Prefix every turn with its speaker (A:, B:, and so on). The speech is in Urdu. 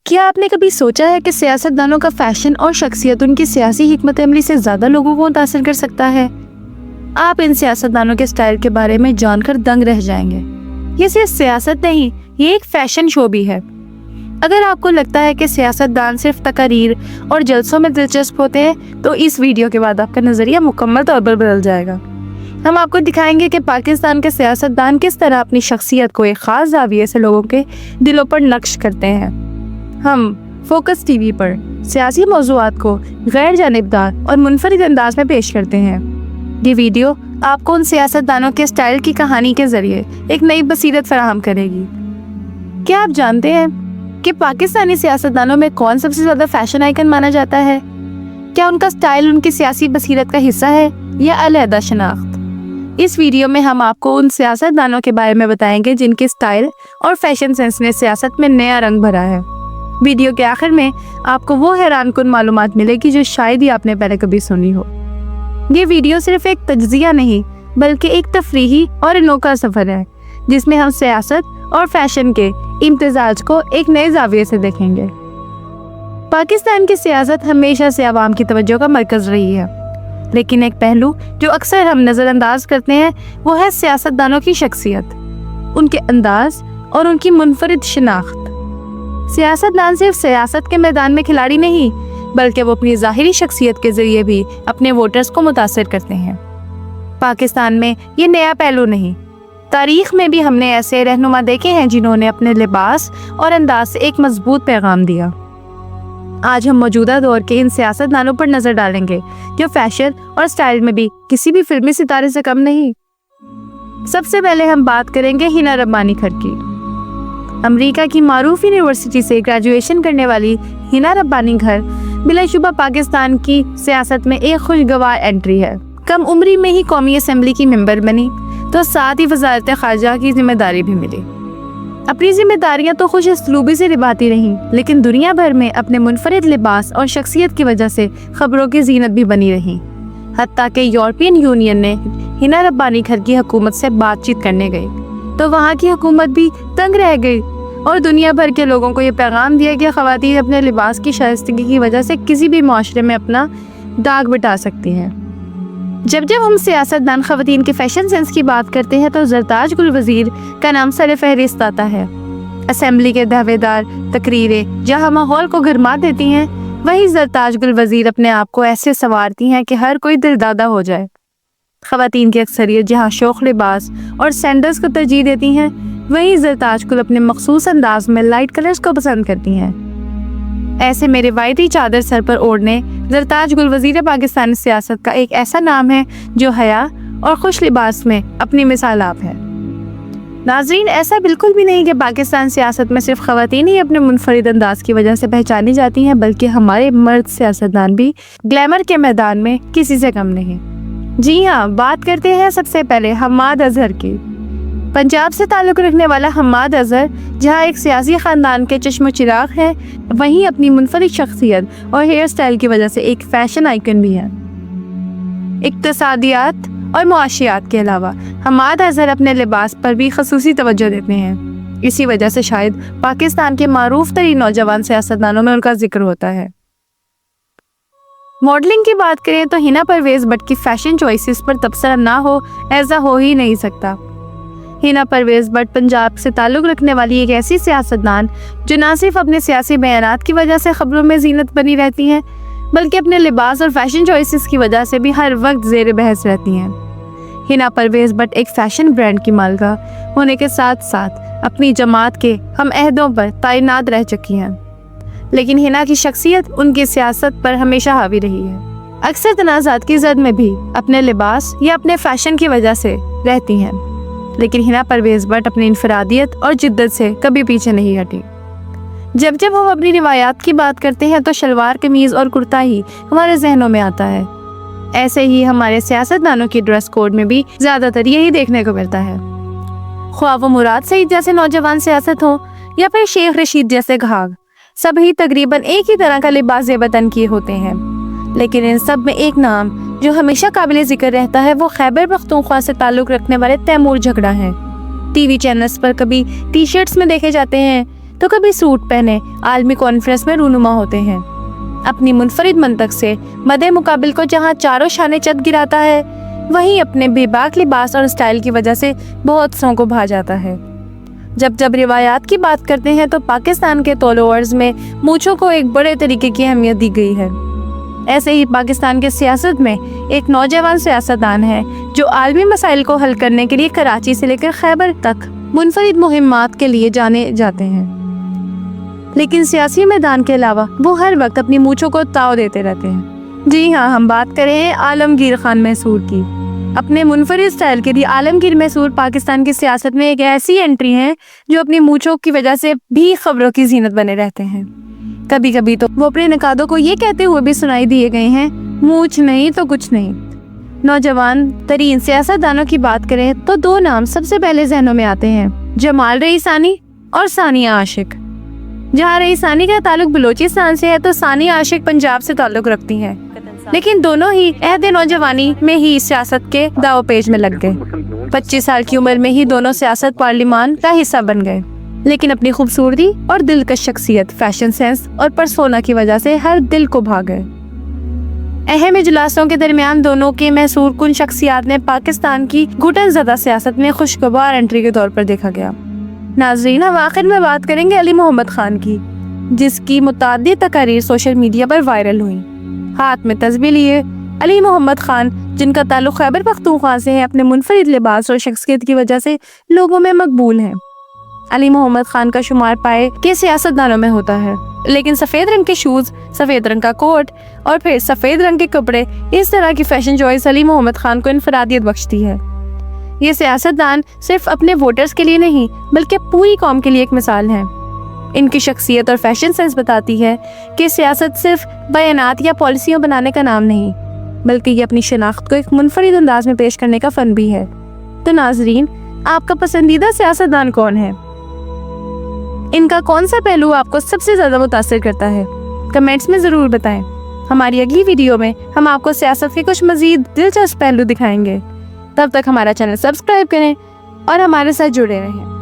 A: کیا آپ نے کبھی سوچا ہے کہ سیاستدانوں کا فیشن اور شخصیت ان کی سیاسی حکمت عملی سے زیادہ لوگوں کو متاثر کر سکتا ہے؟ آپ ان سیاستدانوں کے سٹائل کے بارے میں جان کر دنگ رہ جائیں گے۔ یہ صرف سیاست نہیں، یہ ایک فیشن شو بھی ہے۔ اگر آپ کو لگتا ہے کہ سیاستدان صرف تقاریر اور جلسوں میں دلچسپ ہوتے ہیں تو اس ویڈیو کے بعد آپ کا نظریہ مکمل طور پر بدل جائے گا۔ ہم آپ کو دکھائیں گے کہ پاکستان کے سیاستدان کس طرح اپنی شخصیت کو ایک خاص زاویے سے لوگوں کے دلوں پر نقش کرتے ہیں۔ ہم فوکس ٹی وی پر سیاسی موضوعات کو غیر جانبدار اور منفرد انداز میں پیش کرتے ہیں۔ یہ ویڈیو آپ کو ان سیاستدانوں کے سٹائل کی کہانی کے ذریعے ایک نئی بصیرت فراہم کرے گی۔ کیا آپ جانتے ہیں کہ پاکستانی سیاستدانوں میں کون سب سے زیادہ فیشن آئیکن مانا جاتا ہے؟ کیا ان کا سٹائل ان کی سیاسی بصیرت کا حصہ ہے یا علیحدہ شناخت؟ اس ویڈیو میں ہم آپ کو ان سیاستدانوں کے بارے میں بتائیں گے جن کے سٹائل اور فیشن سینس نے سیاست میں نیا رنگ بھرا ہے۔ ویڈیو کے آخر میں آپ کو وہ حیران کن معلومات ملے گی جو شاید ہی آپ نے پہلے کبھی سنی ہو۔ یہ ویڈیو صرف ایک تجزیہ نہیں بلکہ ایک تفریحی اور انوکھا سفر ہے جس میں ہم سیاست اور فیشن کے امتزاج کو ایک نئے زاویے سے دیکھیں گے۔ پاکستان کی سیاست ہمیشہ سے عوام کی توجہ کا مرکز رہی ہے، لیکن ایک پہلو جو اکثر ہم نظر انداز کرتے ہیں وہ ہے سیاستدانوں کی شخصیت، ان کے انداز اور ان کی منفرد شناخت۔ سیاستدان صرف سیاست کے میدان میں کھلاڑی نہیں بلکہ وہ اپنی ظاہری شخصیت کے ذریعے بھی اپنے ووٹرز کو متاثر کرتے ہیں۔ پاکستان میں یہ نیا پہلو نہیں، تاریخ میں بھی ہم نے ایسے رہنما دیکھے ہیں جنہوں نے اپنے لباس اور انداز سے ایک مضبوط پیغام دیا۔ آج ہم موجودہ دور کے ان سیاستدانوں پر نظر ڈالیں گے جو فیشن اور سٹائل میں بھی کسی بھی فلمی ستارے سے کم نہیں۔ سب سے پہلے ہم بات کریں گے ہنا ربانی کھر کی۔ امریکہ کی معروف یونیورسٹی سے گریجویشن کرنے والی ہنا ربانی کھر بلا شبہ پاکستان کی سیاست میں ایک خوشگوار انٹری ہے۔ کم عمری میں ہی قومی اسمبلی کی ممبر بنی تو ساتھ ہی وزارت خارجہ کی ذمہ داری بھی ملی۔ اپنی ذمہ داریاں تو خوش اسلوبی سے نبھاتی رہیں، لیکن دنیا بھر میں اپنے منفرد لباس اور شخصیت کی وجہ سے خبروں کی زینت بھی بنی رہیں۔ حتیٰ کہ یورپین یونین نے ہنا ربانی کھر کی حکومت سے بات چیت کرنے گئی تو وہاں کی حکومت بھی تنگ رہ گئی اور دنیا بھر کے لوگوں کو یہ پیغام دیا کہ خواتین اپنے لباس کی شائستگی کی وجہ سے کسی بھی معاشرے میں اپنا داغ بٹا سکتی ہیں۔ جب ہم سیاستدان خواتین کے فیشن سینس کی بات کرتے ہیں تو زرتاج گل وزیر کا نام سر فہرست آتا ہے۔ اسمبلی کے دعوے دار تقریریں جہاں ماحول کو گرما دیتی ہیں، وہیں زرتاج گل وزیر اپنے آپ کو ایسے سنوارتی ہیں کہ ہر کوئی دل دادا ہو جائے۔ خواتین کی اکثریت جہاں شوخ لباس اور سینڈلز کو ترجیح دیتی ہیں، وہیں زرتاج گل اپنے مخصوص انداز میں لائٹ کلرز کو پسند کرتی ہیں۔ ایسے میں روایتی چادر سر پر اوڑھنے زرتاج گل وزیر پاکستانی سیاست کا ایک ایسا نام ہے جو حیا اور خوش لباس میں اپنی مثال آپ ہے۔ ناظرین، ایسا بالکل بھی نہیں کہ پاکستان سیاست میں صرف خواتین ہی اپنے منفرد انداز کی وجہ سے پہچانی جاتی ہیں، بلکہ ہمارے مرد سیاستدان بھی گلیمر کے میدان میں کسی سے کم نہیں۔ جی ہاں، بات کرتے ہیں سب سے پہلے حماد اظہر کی۔ پنجاب سے تعلق رکھنے والا حماد اظہر جہاں ایک سیاسی خاندان کے چشم و چراغ ہے، وہیں اپنی منفرد شخصیت اور ہیئر سٹائل کی وجہ سے ایک فیشن آئیکن بھی ہے۔ اقتصادیات اور معاشیات کے علاوہ حماد اظہر اپنے لباس پر بھی خصوصی توجہ دیتے ہیں۔ اسی وجہ سے شاید پاکستان کے معروف ترین نوجوان سیاستدانوں میں ان کا ذکر ہوتا ہے۔ ماڈلنگ کی بات کریں تو ہنا پرویز بٹ کی فیشن چوائسز پر تبصرہ نہ ہو ایسا ہو ہی نہیں سکتا۔ ہنا پرویز بٹ پنجاب سے تعلق رکھنے والی ایک ایسی سیاستدان جو نہ صرف اپنے سیاسی بیانات کی وجہ سے خبروں میں زینت بنی رہتی ہیں بلکہ اپنے لباس اور فیشن چوائسز کی وجہ سے بھی ہر وقت زیر بحث رہتی ہیں۔ ہنا پرویز بٹ ایک فیشن برانڈ کی مالکہ ہونے کے ساتھ ساتھ اپنی جماعت کے ہم عہدوں پر تعینات رہ چکی ہیں، لیکن ہنا کی شخصیت ان کی سیاست پر ہمیشہ حاوی رہی ہے۔ اکثر تنازعات کی زد میں بھی اپنے لباس یا اپنے فیشن کی وجہ سے رہتی ہیں، لیکن ہنا پرویز بٹ اپنی انفرادیت اور جدت سے کبھی پیچھے نہیں ہٹی۔ جب ہم اپنی روایات کی بات کرتے ہیں تو شلوار قمیض اور کرتا ہی ہمارے ذہنوں میں آتا ہے۔ ایسے ہی ہمارے سیاستدانوں کی ڈریس کوڈ میں بھی زیادہ تر یہی دیکھنے کو ملتا ہے۔ خواہ وہ مراد سعید جیسے نوجوان سیاست ہوں یا پھر شیخ رشید جیسے گھاگ، سبھی تقریباً ایک ہی طرح کا لباس زیب تن کیے ہوتے ہیں، لیکن ان سب میں ایک نام جو ہمیشہ قابل ذکر رہتا ہے وہ خیبر پختونخوا سے تعلق رکھنے والے تیمور جھگڑا ہیں۔ ٹی وی چینلز پر کبھی ٹی شرٹس میں دیکھے جاتے ہیں تو کبھی سوٹ پہنے عالمی کانفرنس میں رونما ہوتے ہیں۔ اپنی منفرد منطق سے مدِ مقابل کو جہاں چاروں شانے چت گراتا ہے، وہیں اپنے بے باک لباس اور اسٹائل کی وجہ سے بہت سوں کو بھا جاتا ہے۔ جب روایات کی بات کرتے ہیں تو پاکستان کے فالوورز میں مونچھوں کو ایک بڑے طریقے کی اہمیت دی گئی ہے۔ ایسے ہی پاکستان کے سیاست میں ایک نوجوان سیاستدان ہے جو عالمی مسائل کو حل کرنے کے لیے کراچی سے لے کر خیبر تک منفرد مہمات کے لیے جانے جاتے ہیں، لیکن سیاسی میدان کے علاوہ وہ ہر وقت اپنی مونچھوں کو تاؤ دیتے رہتے ہیں۔ جی ہاں، ہم بات کریں ہیں عالمگیر خان محصور کی۔ اپنے منفرد اسٹائل کے لیے عالمگیر محصور پاکستان کی سیاست میں ایک ایسی انٹری ہے جو اپنی مونچھوں کی وجہ سے بھی خبروں کی زینت بنے رہتے ہیں۔ کبھی کبھی تو وہ اپنے نقادوں کو یہ کہتے ہوئے بھی سنائی دیے گئے ہیں، مونچھ نہیں تو کچھ نہیں۔ نوجوان ترین سیاستدانوں کی بات کریں تو دو نام سب سے پہلے ذہنوں میں آتے ہیں، جمال رئیسانی اور ثانیہ عاشق۔ جہاں رئیسانی کا تعلق بلوچستان سے ہے تو ثانیہ عاشق پنجاب سے تعلق رکھتی ہیں، لیکن دونوں ہی عہد نوجوانی میں ہی سیاست کے داؤ پیچ میں لگ گئے۔ 25 سال کی عمر میں ہی دونوں سیاست پارلیمان کا حصہ بن گئے، لیکن اپنی خوبصورتی اور دلکش شخصیت، فیشن سینس اور پرسونا کی وجہ سے ہر دل کو بھا گئے۔ اہم اجلاسوں کے درمیان دونوں کے محصور کن شخصیات نے پاکستان کی گھٹن زدہ سیاست میں خوشگوار انٹری کے طور پر دیکھا گیا۔ ناظرین، اب آخر میں بات کریں گے علی محمد خان کی، جس کی متعدد تقاریر سوشل میڈیا پر وائرل ہوئی۔ ہاتھ میں تسبیح لیے علی محمد خان، جن کا تعلق خیبر پختونخوا سے ہے، اپنے منفرد لباس اور شخصیت کی وجہ سے لوگوں میں مقبول ہیں۔ علی محمد خان کا شمار پائے کے سیاستدانوں میں ہوتا ہے، لیکن سفید رنگ کے شوز، سفید رنگ کا کوٹ اور پھر سفید رنگ کے کپڑے، اس طرح کی فیشن چوائس علی محمد خان کو انفرادیت بخشتی ہے۔ یہ سیاستدان صرف اپنے ووٹرز کے لیے نہیں بلکہ پوری قوم کے لیے ایک مثال ہیں۔ ان کی شخصیت اور فیشن سینس بتاتی ہے کہ سیاست صرف بیانات یا پالیسیوں بنانے کا نام نہیں، بلکہ یہ اپنی شناخت کو ایک منفرد انداز میں پیش کرنے کا فن بھی ہے۔ تو ناظرین، آپ کا پسندیدہ سیاستدان کون ہے؟ ان کا کون سا پہلو آپ کو سب سے زیادہ متاثر کرتا ہے؟ کمنٹس میں ضرور بتائیں۔ ہماری اگلی ویڈیو میں ہم آپ کو سیاست کے کچھ مزید دلچسپ پہلو دکھائیں گے۔ تب تک ہمارا چینل سبسکرائب کریں اور ہمارے ساتھ جڑے رہیں۔